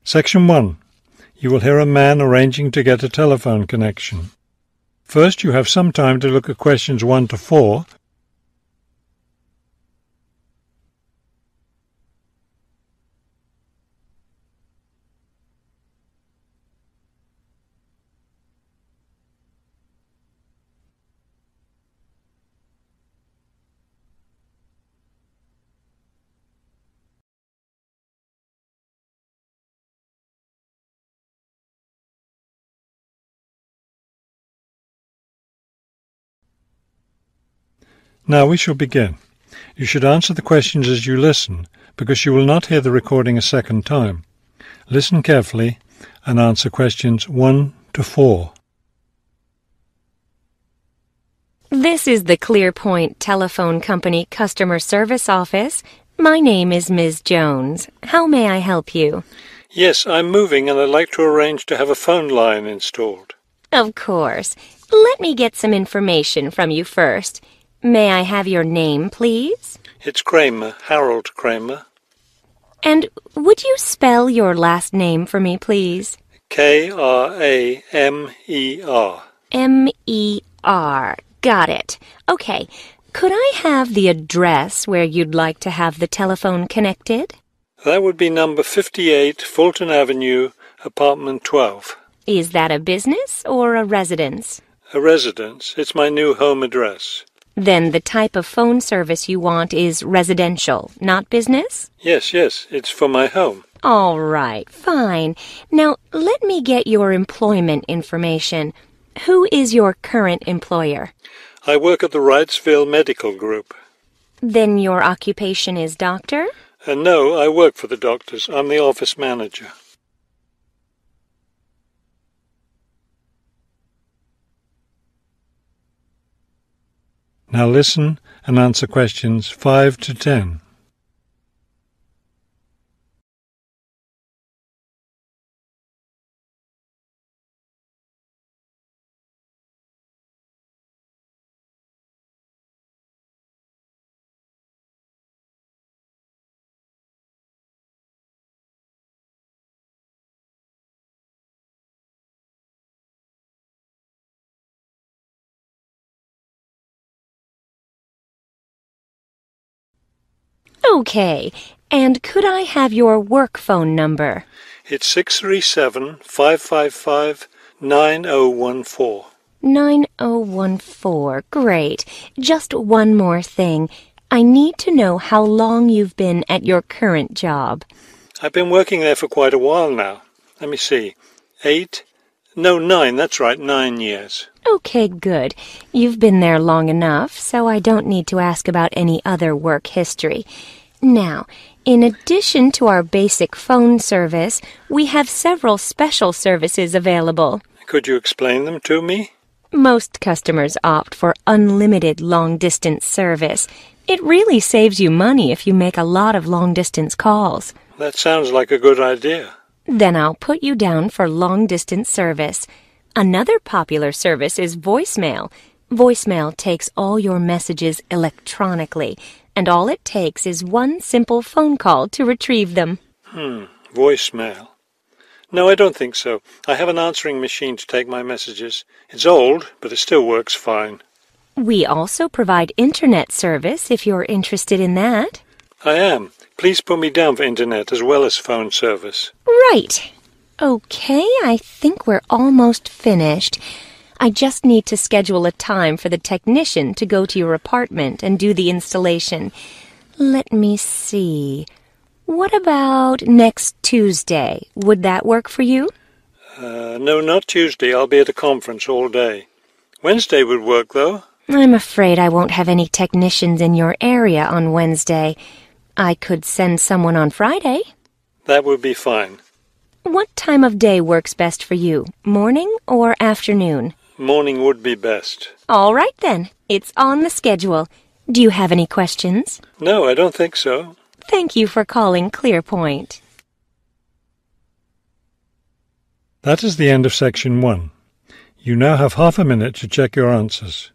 Section 1. You will hear a man arranging to get a telephone connection. First, you have some time to look at questions 1 to 4. Now we shall begin. You should answer the questions as you listen, because you will not hear the recording a second time. Listen carefully and answer questions 1 to 4. This is the ClearPoint Telephone Company Customer Service Office. My name is Ms. Jones. How may I help you? Yes, I'm moving and I'd like to arrange to have a phone line installed. Of course. Let me get some information from you first. May I have your name, please? It's Kramer, Harold Kramer. And would you spell your last name for me, please? Kramer. M-E-R. Got it. Okay. Could I have the address where you'd like to have the telephone connected? That would be number 58, Fulton Avenue, apartment 12. Is that a business or a residence? A residence. It's my new home address. Then the type of phone service you want is residential, not business? Yes, it's for my home. All right, fine. Now, let me get your employment information. Who is your current employer? I work at the Wrightsville Medical Group. Then your occupation is doctor? No, I work for the doctors. I'm the office manager. Now listen and answer questions 5 to 10. Okay. And could I have your work phone number? It's 637-555-9014. 9014. Great. Just one more thing. I need to know how long you've been at your current job. I've been working there for quite a while now. Let me see. 9, that's right, 9 years. Okay, good. You've been there long enough, so I don't need to ask about any other work history. Now, in addition to our basic phone service, we have several special services available. Could you explain them to me? Most customers opt for unlimited long-distance service. It really saves you money if you make a lot of long-distance calls. That sounds like a good idea. Then I'll put you down for long-distance service. Another popular service is voicemail. Voicemail takes all your messages electronically, and all it takes is one simple phone call to retrieve them. Voicemail. No, I don't think so. I have an answering machine to take my messages. It's old, but it still works fine. We also provide internet service if you're interested in that. I am. Please put me down for internet as well as phone service. Right. Okay, I think we're almost finished. I just need to schedule a time for the technician to go to your apartment and do the installation. Let me see. What about next Tuesday? Would that work for you? No, not Tuesday. I'll be at a conference all day. Wednesday would work, though. I'm afraid I won't have any technicians in your area on Wednesday. I could send someone on Friday. That would be fine. What time of day works best for you, morning or afternoon? Morning would be best. All right, then. It's on the schedule. Do you have any questions? No, I don't think so. Thank you for calling ClearPoint. That is the end of section 1. You now have half a minute to check your answers.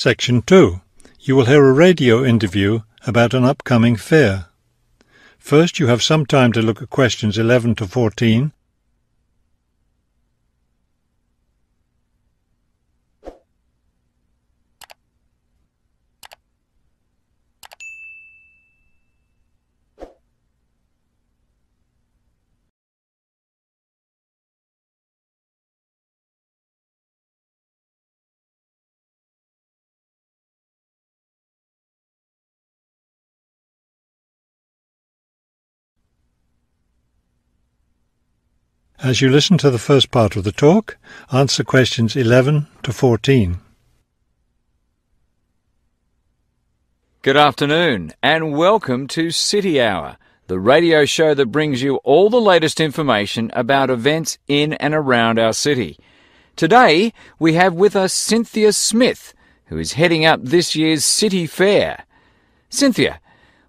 Section 2. You will hear a radio interview about an upcoming fair. First, you have some time to look at questions 11 to 14. As you listen to the first part of the talk, answer questions 11 to 14. Good afternoon and welcome to City Hour, the radio show that brings you all the latest information about events in and around our city. Today we have with us Cynthia Smith, who is heading up this year's City Fair. Cynthia,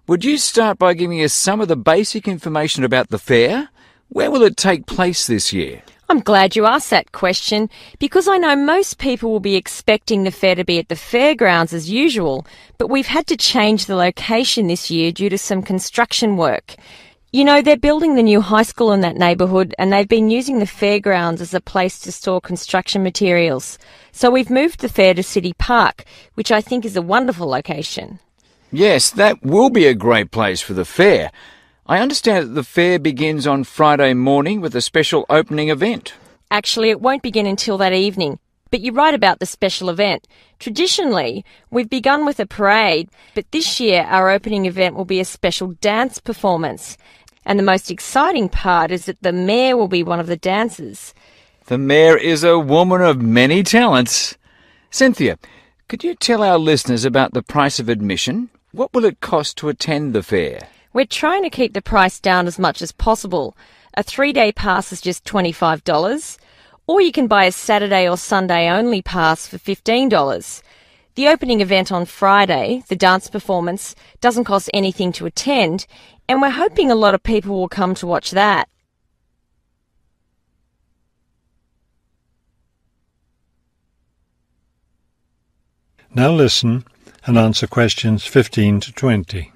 would you start by giving us some of the basic information about the fair? Where will it take place this year? I'm glad you asked that question because I know most people will be expecting the fair to be at the fairgrounds as usual, but we've had to change the location this year due to some construction work. You know, they're building the new high school in that neighbourhood and they've been using the fairgrounds as a place to store construction materials. So we've moved the fair to City Park, which I think is a wonderful location. Yes, that will be a great place for the fair. I understand that the fair begins on Friday morning with a special opening event. Actually, it won't begin until that evening, but you're right about the special event. Traditionally, we've begun with a parade, but this year our opening event will be a special dance performance. And the most exciting part is that the mayor will be one of the dancers. The mayor is a woman of many talents. Cynthia, could you tell our listeners about the price of admission? What will it cost to attend the fair? We're trying to keep the price down as much as possible. A 3-day pass is just $25, or you can buy a Saturday or Sunday only pass for $15. The opening event on Friday, the dance performance, doesn't cost anything to attend, and we're hoping a lot of people will come to watch that. Now listen and answer questions 15 to 20.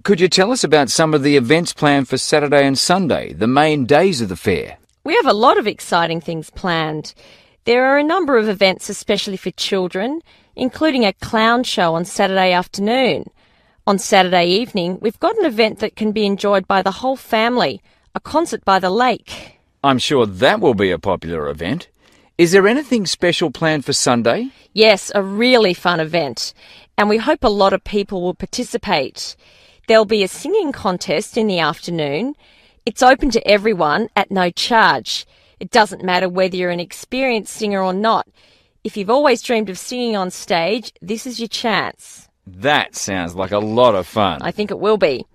Could you tell us about some of the events planned for Saturday and Sunday, the main days of the fair? We have a lot of exciting things planned. There are a number of events especially for children, including a clown show on Saturday afternoon. On Saturday evening, we've got an event that can be enjoyed by the whole family, a concert by the lake. I'm sure that will be a popular event. Is there anything special planned for Sunday? Yes, a really fun event, and we hope a lot of people will participate. There'll be a singing contest in the afternoon. It's open to everyone at no charge. It doesn't matter whether you're an experienced singer or not. If you've always dreamed of singing on stage, this is your chance. That sounds like a lot of fun. I think it will be.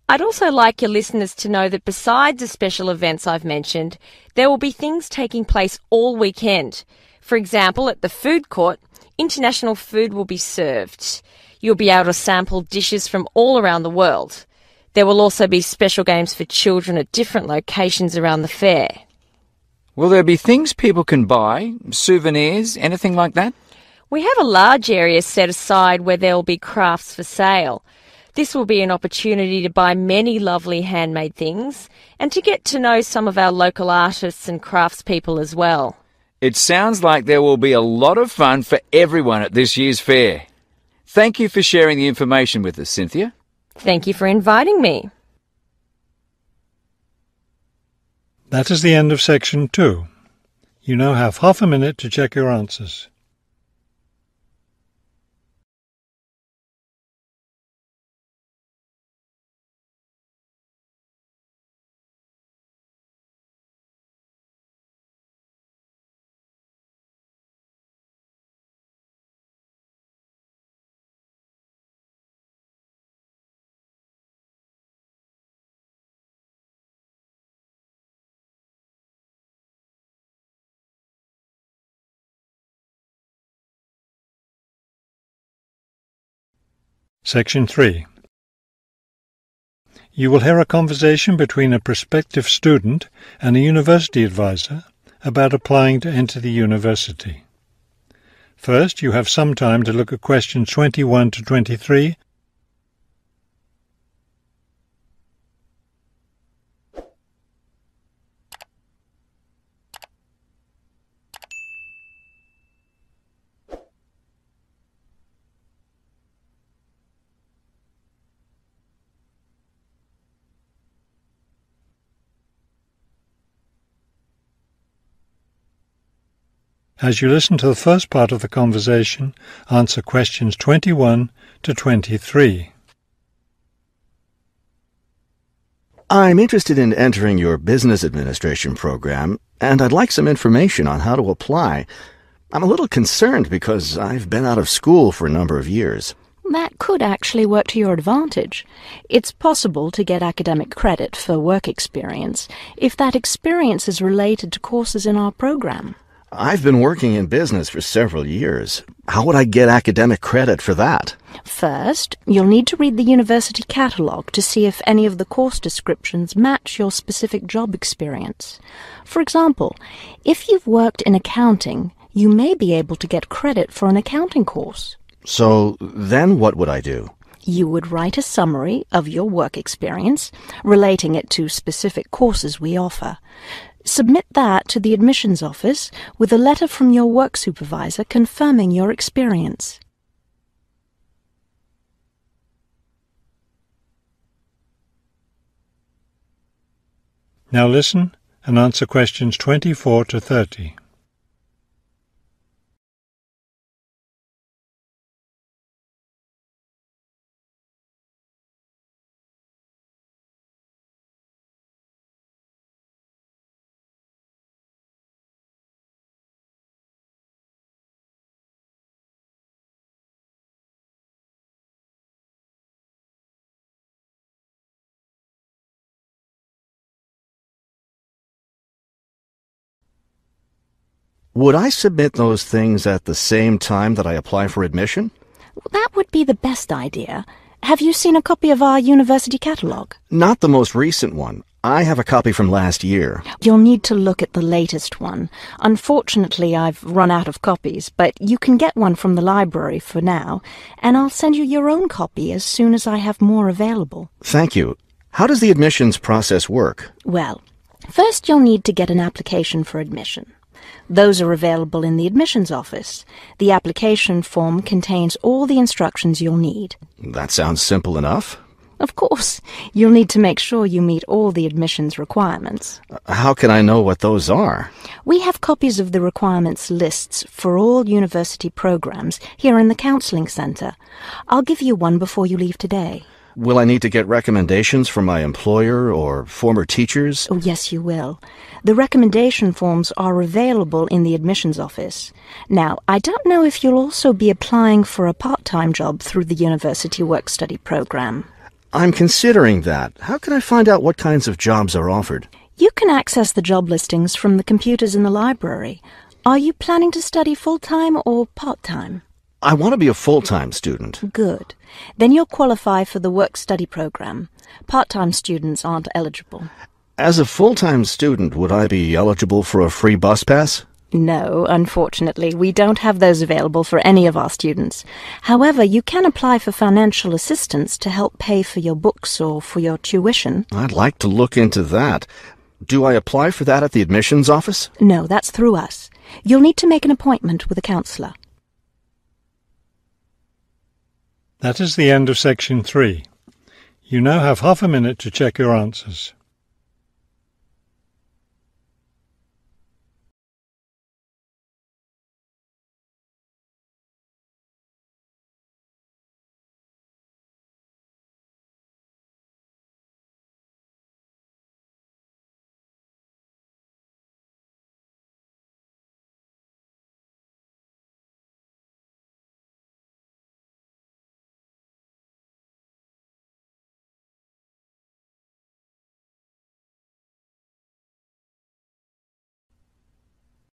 I'd also like your listeners to know that besides the special events I've mentioned, there will be things taking place all weekend. For example, at the food court, international food will be served. You'll be able to sample dishes from all around the world. There will also be special games for children at different locations around the fair. Will there be things people can buy, souvenirs, anything like that? We have a large area set aside where there will be crafts for sale. This will be an opportunity to buy many lovely handmade things and to get to know some of our local artists and craftspeople as well. It sounds like there will be a lot of fun for everyone at this year's fair. Thank you for sharing the information with us, Cynthia. Thank you for inviting me. That is the end of section 2. You now have half a minute to check your answers. Section 3. You will hear a conversation between a prospective student and a university advisor about applying to enter the university. First, you have some time to look at questions 21 to 23. As you listen to the first part of the conversation, answer questions 21 to 23. I'm interested in entering your business administration program, and I'd like some information on how to apply. I'm a little concerned because I've been out of school for a number of years. That could actually work to your advantage. It's possible to get academic credit for work experience if that experience is related to courses in our program. I've been working in business for several years. How would I get academic credit for that? First, you'll need to read the university catalogue to see if any of the course descriptions match your specific job experience. For example, if you've worked in accounting, you may be able to get credit for an accounting course. So then what would I do? You would write a summary of your work experience, relating it to specific courses we offer. Submit that to the admissions office with a letter from your work supervisor confirming your experience. Now listen and answer questions 24 to 30. Would I submit those things at the same time that I apply for admission? That would be the best idea. Have you seen a copy of our university catalogue? Not the most recent one. I have a copy from last year. You'll need to look at the latest one. Unfortunately, I've run out of copies, but you can get one from the library for now, and I'll send you your own copy as soon as I have more available. Thank you. How does the admissions process work? Well, first you'll need to get an application for admission. Those are available in the admissions office. The application form contains all the instructions you'll need. That sounds simple enough. Of course, you'll need to make sure you meet all the admissions requirements. How can I know what those are? We have copies of the requirements lists for all university programs here in the counseling center. I'll give you one before you leave today. Will I need to get recommendations from my employer or former teachers? Oh, yes, you will. The recommendation forms are available in the admissions office. Now, I don't know if you'll also be applying for a part-time job through the university work-study program. I'm considering that. How can I find out what kinds of jobs are offered? You can access the job listings from the computers in the library. Are you planning to study full-time or part-time? I want to be a full-time student. Good. Then you'll qualify for the work-study program. Part-time students aren't eligible. As a full-time student, would I be eligible for a free bus pass? No, unfortunately, we don't have those available for any of our students. However, you can apply for financial assistance to help pay for your books or for your tuition. I'd like to look into that. Do I apply for that at the admissions office? No, that's through us. You'll need to make an appointment with a counselor. That is the end of Section 3. You now have half a minute to check your answers.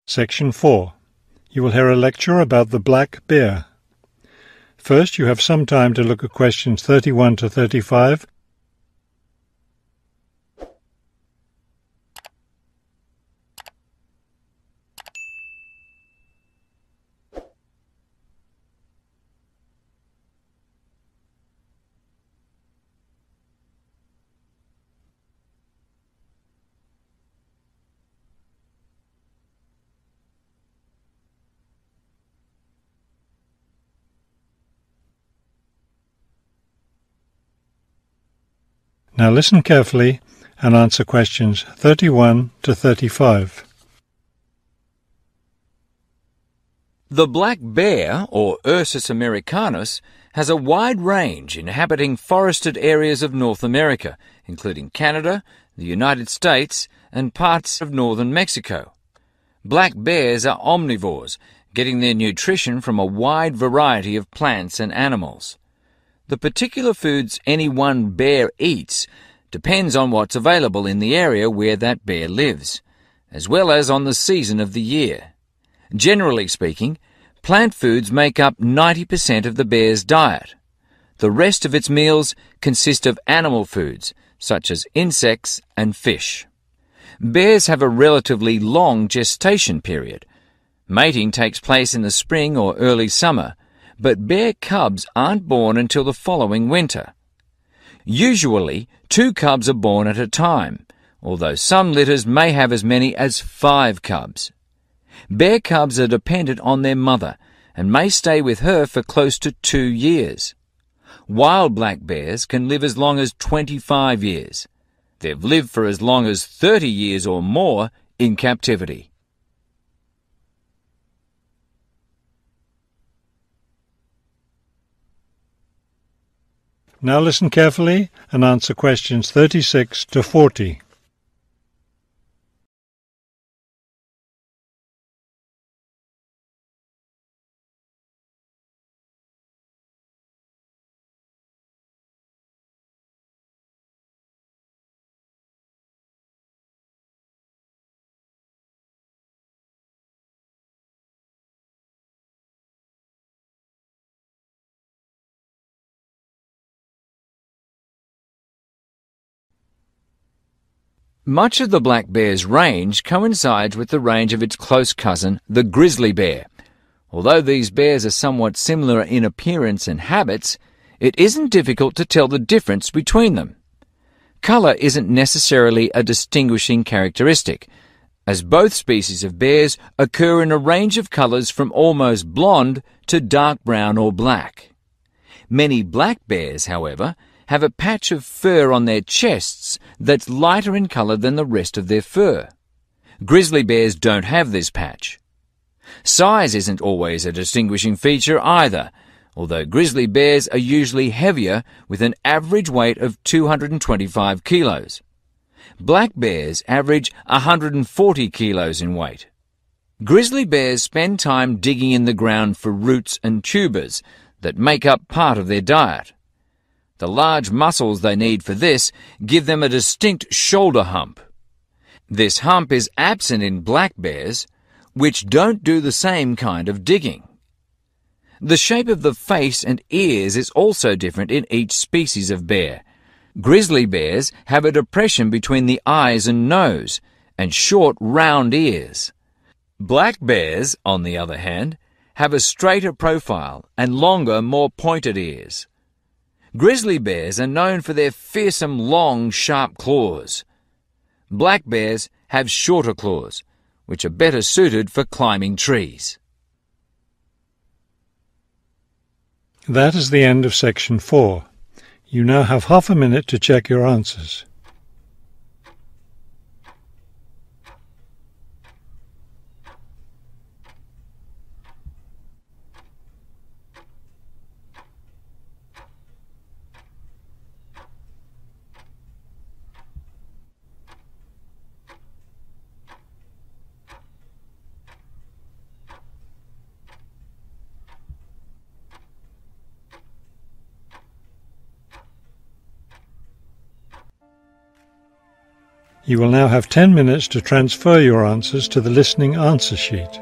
Section 4. You will hear a lecture about the black bear. First, you have some time to look at questions 31 to 35. Now listen carefully and answer questions 31 to 35. The black bear, or Ursus americanus, has a wide range inhabiting forested areas of North America, including Canada, the United States, and parts of northern Mexico. Black bears are omnivores, getting their nutrition from a wide variety of plants and animals. The particular foods any one bear eats depends on what's available in the area where that bear lives, as well as on the season of the year. Generally speaking, plant foods make up 90% of the bear's diet. The rest of its meals consist of animal foods, such as insects and fish. Bears have a relatively long gestation period. Mating takes place in the spring or early summer, but bear cubs aren't born until the following winter. Usually, 2 cubs are born at a time, although some litters may have as many as 5 cubs. Bear cubs are dependent on their mother and may stay with her for close to 2 years. Wild black bears can live as long as 25 years. They've lived for as long as 30 years or more in captivity. Now listen carefully and answer questions 36 to 40. Much of the black bear's range coincides with the range of its close cousin, the grizzly bear. Although these bears are somewhat similar in appearance and habits, it isn't difficult to tell the difference between them. Colour isn't necessarily a distinguishing characteristic, as both species of bears occur in a range of colours from almost blonde to dark brown or black. Many black bears, however, have a patch of fur on their chests that's lighter in colour than the rest of their fur. Grizzly bears don't have this patch. Size isn't always a distinguishing feature either, although grizzly bears are usually heavier with an average weight of 225 kilos. Black bears average 140 kilos in weight. Grizzly bears spend time digging in the ground for roots and tubers that make up part of their diet. The large muscles they need for this give them a distinct shoulder hump. This hump is absent in black bears, which don't do the same kind of digging. The shape of the face and ears is also different in each species of bear. Grizzly bears have a depression between the eyes and nose, and short, round ears. Black bears, on the other hand, have a straighter profile and longer, more pointed ears. Grizzly bears are known for their fearsome, long, sharp claws. Black bears have shorter claws, which are better suited for climbing trees. That is the end of section 4. You now have half a minute to check your answers. You will now have 10 minutes to transfer your answers to the listening answer sheet.